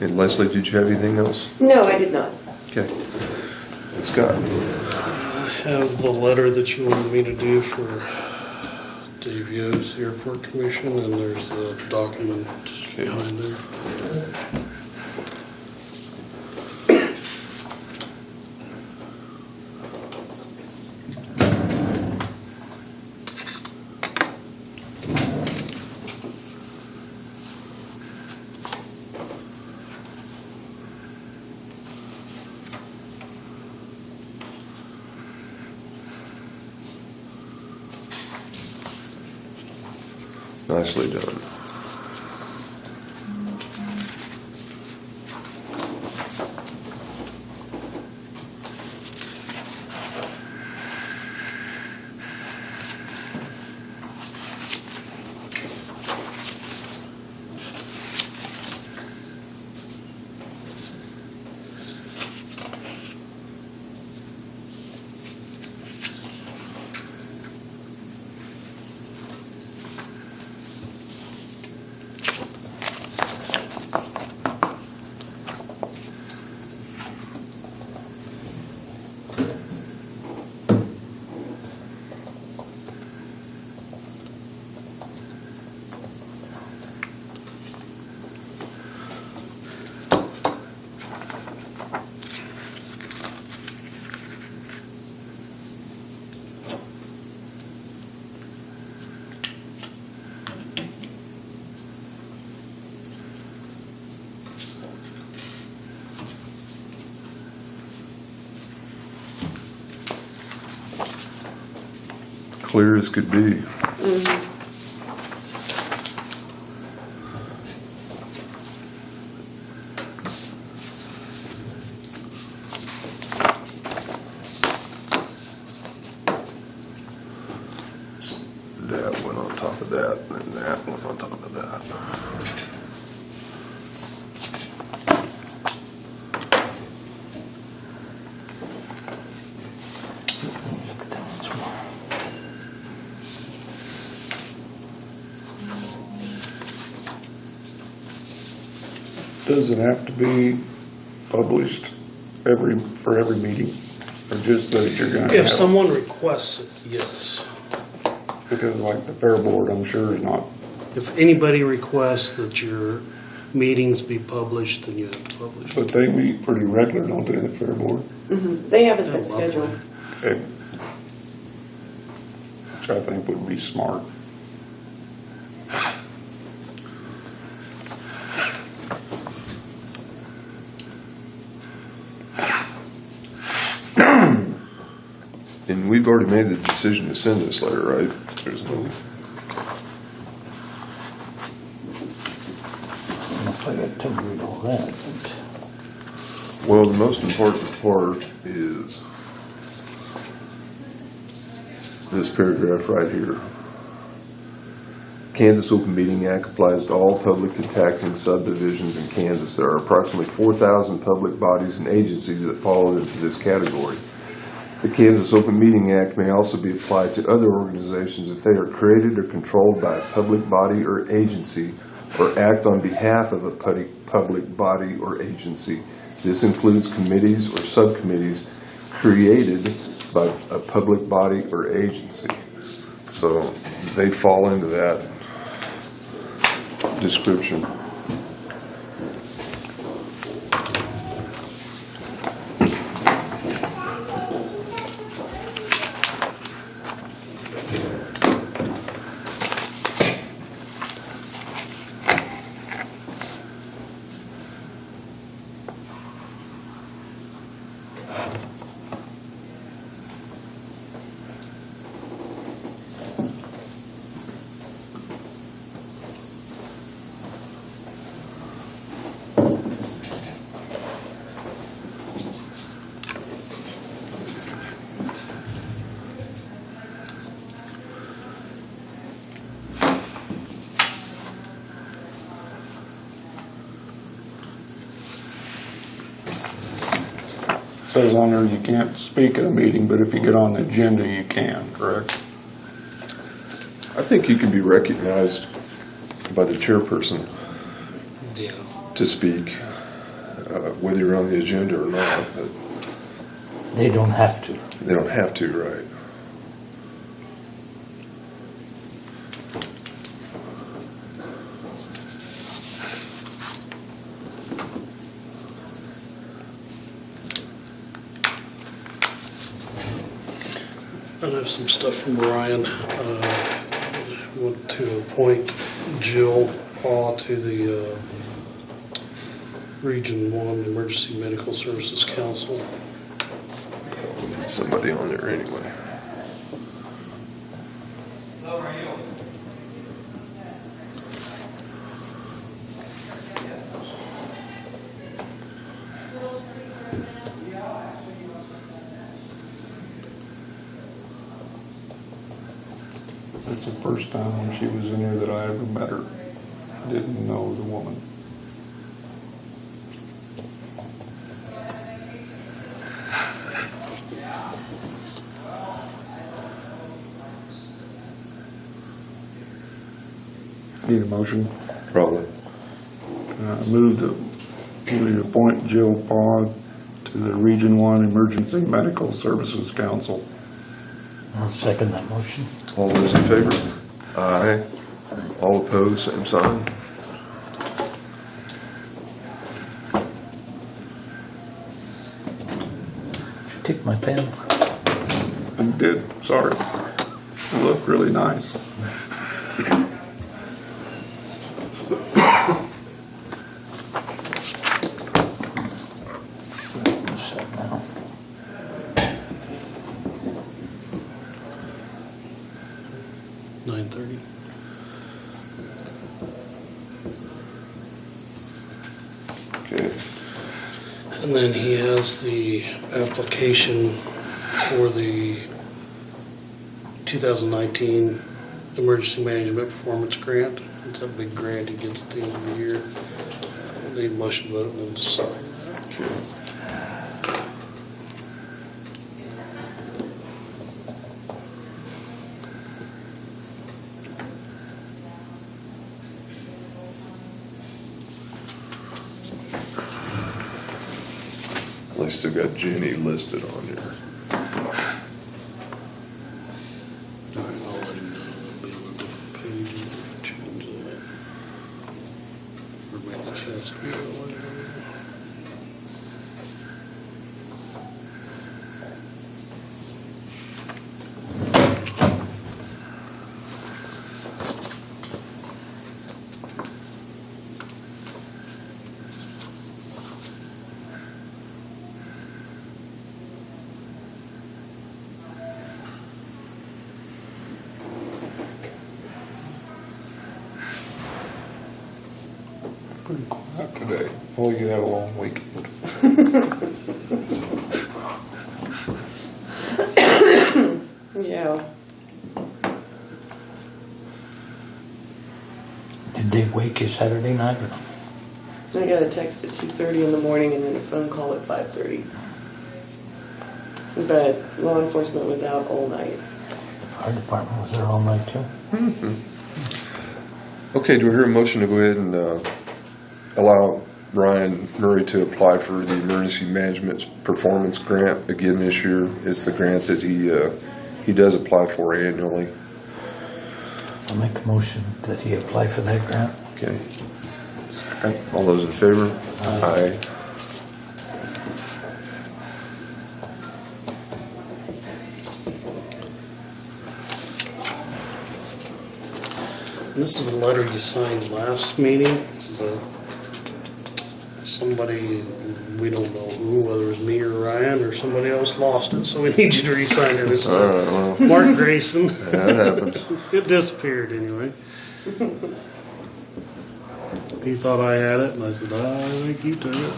And Leslie, did you have anything else? No, I did not. Okay. Scott? I have the letter that you wanted me to do for Dave Yo's Airport Commission, and there's the document behind there. Nicely done. Clear as could be. That one on top of that, and that one on top of that. Does it have to be published for every meeting, or just that you're going to have? If someone requests it, yes. Because like the fair board, I'm sure is not. If anybody requests that your meetings be published, then you have to publish. But they meet pretty regular, don't they, the fair board? They have a set Yeah, lovely. schedule. Okay. Which I think would be smart. And we've already made the decision to send this letter, right? There's no. If I got to read all that, Well, the most important part is this paragraph right here. Kansas Open Meeting Act applies to all public and taxing subdivisions in Kansas. There are approximately 4,000 public bodies and agencies that fall into this category. The Kansas Open Meeting Act may also be applied to other organizations if they are created or controlled by a public body or agency or act on behalf of a public body or agency. This includes committees or subcommittees created by a public body or agency. So they fall into that description. Says on there you can't speak at a meeting, but if you get on the agenda, you can, correct? I think you can be recognized by the chairperson Yeah. to speak. whether you're on the agenda or not, but They don't have to. they don't have to, right? I have some stuff from Ryan. Want to appoint Jill Paw to the Region 1 Emergency Medical Services Council. Somebody on there anyway. It's the first time when she was in here that I ever met her. Didn't know the woman. Need a motion? Probably. Move that we appoint Jill Paw to the Region 1 Emergency Medical Services Council. I'll second that motion. All those in favor? Aye. All opposed, same sign. Did you take my pen? I did, sorry. It looked really nice. What's that now? $9:30. Okay. And then he has the application for the 2019 Emergency Management Performance Grant. It's a big grant he gets at the end of the year. Need a motion to vote and then sign that. They still got Jenny listed on there. All right, I'll let him know. There'll be a little page and change that. Or maybe it has to be that way. Pretty quiet today. Well, you had a long weekend. Yeah. Did they wake you Saturday night or not? I got a text at 2:30 in the morning and then a phone call at 5:30. But law enforcement was out all night. Fire department was there all night too? Okay, do we hear a motion to go ahead and allow Ryan Murray to apply for the Emergency Management Performance Grant again this year? It's the grant that he does apply for annually. I'll make a motion that he apply for that grant. Okay. All those in favor? Aye. And this is a letter you signed last meeting, but somebody, we don't know who, whether it was me or Ryan or somebody else lost it, so we need you to re-sign it. It's All right, well, Mark Grayson. that happens. It disappeared anyway. He thought I had it, and I said, I think you took it.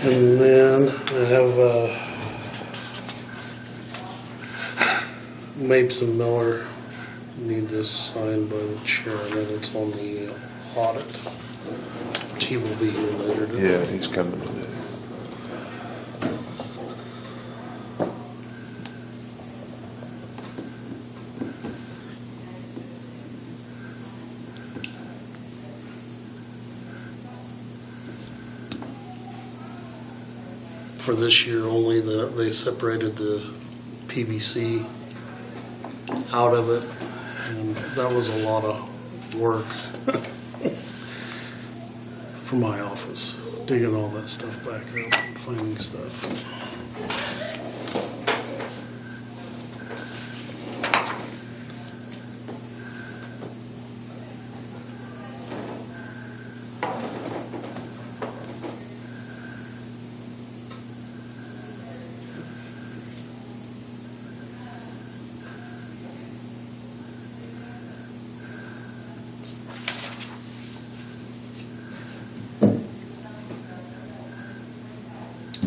And then I have Mapes and Miller. Need this signed by the chairman. It's on the audit, which he will be here later today. Yeah, he's coming today. for this year only, they separated the PVC out of it, and that was a lot of work for my office, digging all that stuff back up and finding stuff.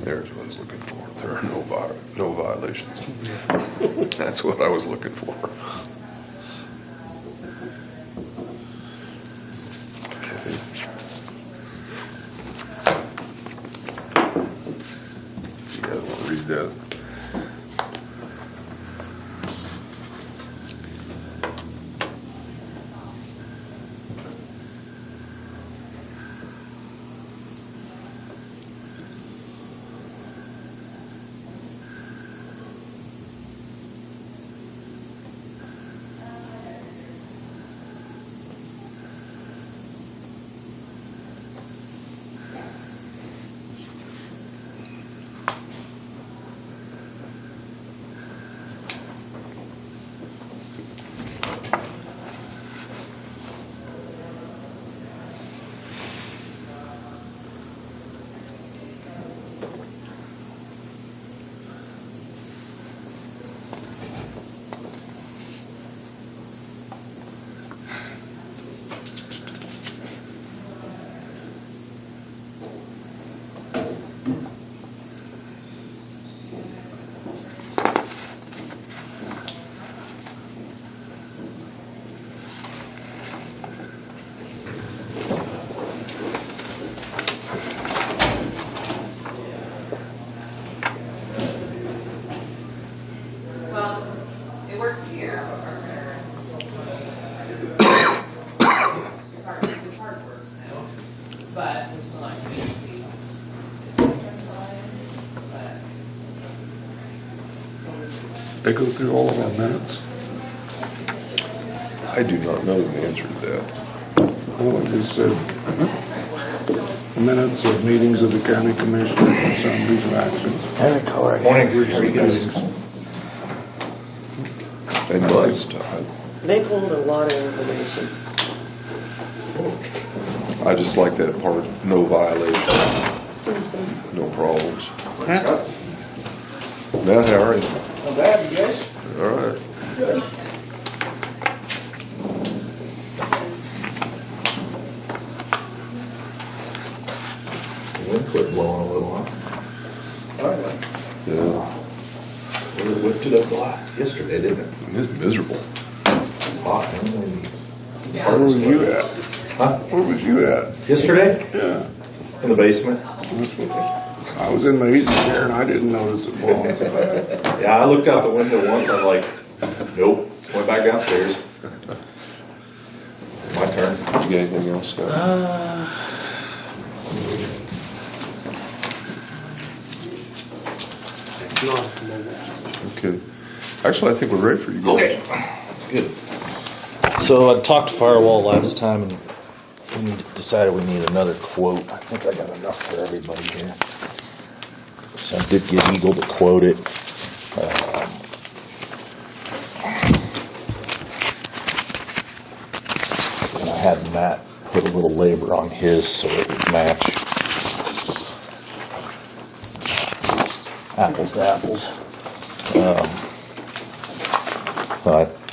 There's what I was looking for. There are no violations. That's what I was looking for. Okay. You guys want to read that? It works here, but our the card works now, but we're still not going to see They go through all of our minutes. I do not know the answer to that. Oh, they said minutes of meetings of the county commission and summaries of actions. Every color. Morning, how are you guys? And nice, Todd. They pulled a lot of information. I just like that part. No violation. No problems. Matt, how are you? Not bad, you guys? All right. Good. The wind quit blowing a little, huh? Yeah. Well, it whipped it up yesterday, didn't it? It's miserable. Hot, huh? Where was you at? Huh? Where was you at? Yesterday? Yeah. In the basement. I was in my easy chair and I didn't notice it blowing so bad. Yeah, I looked out the window once, I was like, nope, went back downstairs. My turn. You got anything else, Scott? Not at the moment. Okay. Actually, I think we're ready for you guys. Okay, good. So I talked to Firewall last time and we decided we need another quote. I think I got enough for everybody here. So I did get Eagle to quote it. And I had Matt put a little labor on his so it would match. Apples to apples.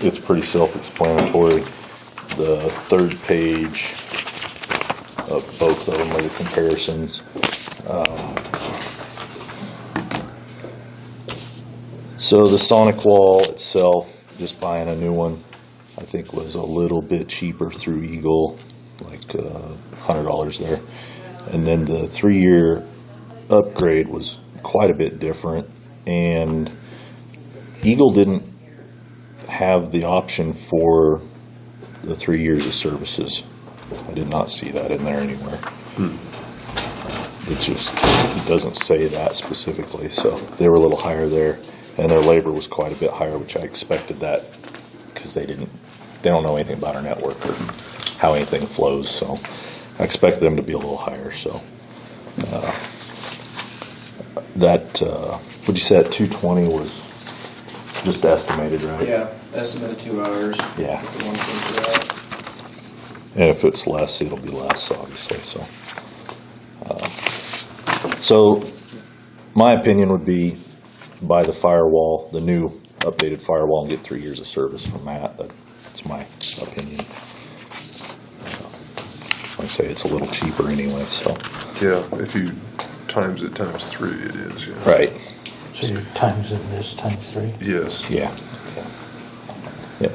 It's pretty self-explanatory. The third page of both of them are the comparisons. So the SonicWALL itself, just buying a new one, I think was a little bit cheaper through Eagle, like $100 there. And then the 3-year upgrade was quite a bit different, and Eagle didn't have the option for the 3 years of services. I did not see that in there anywhere. it doesn't say that specifically, so they were a little higher there, and their labor was quite a bit higher, which I expected that, because they don't know anything about our network or how anything flows, so I expected them to be a little higher, so. What'd you say, that 220 was just estimated, right? Yeah, estimated 2 hours. Yeah. With the 1 for that. And if it's less, it'll be less, obviously, so. So, my opinion would be buy the firewall, the new updated firewall, and get 3 years of service from that. That's my opinion. I say it's a little cheaper anyway, so. Yeah, if you times it times 3, it is, yeah. Right. So your times in this times 3? Yes. Yeah. Yep.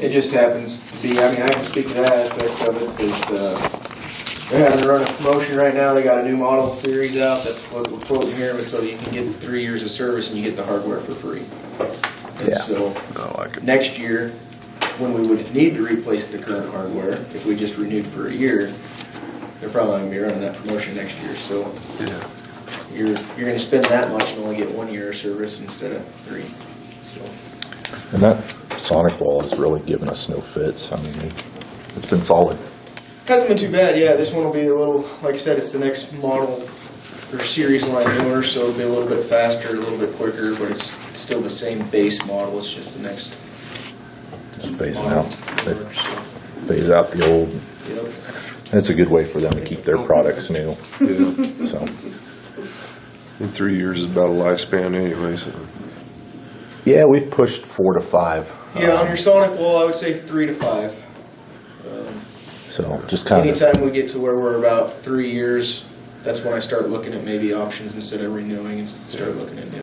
It just happens to be, I mean, I can speak to that aspect of it, because they're having to run a promotion right now. They got a new model series out. That's what we're quoting here, so you can get 3 years of service and you get the hardware for free. And Yeah. so I like it. next year, when we would need to replace the current hardware, if we just renewed for a year, they're probably going to be running that promotion next year. So Yeah. you're going to spend that much and only get 1 year of service instead of 3. So. And that SonicWALL has really given us no fits. I mean, it's been solid. Hasn't been too bad, yeah. This one will be a little, like I said, it's the next model or series line newer, so it'll be a little bit faster, a little bit quicker, but it's still the same base model. It's just the next Just phasing model out. They newer, so, phase out the old. yep. It's a good way for them to keep their products new. Yeah. So, And 3 years is about a lifespan anyway, so. yeah, we've pushed 4 to 5. Yeah, on your SonicWALL, I would say 3 to 5. So just kind of. Anytime we get to where we're about 3 years, that's when I start looking at maybe options instead of renewing and start looking at new.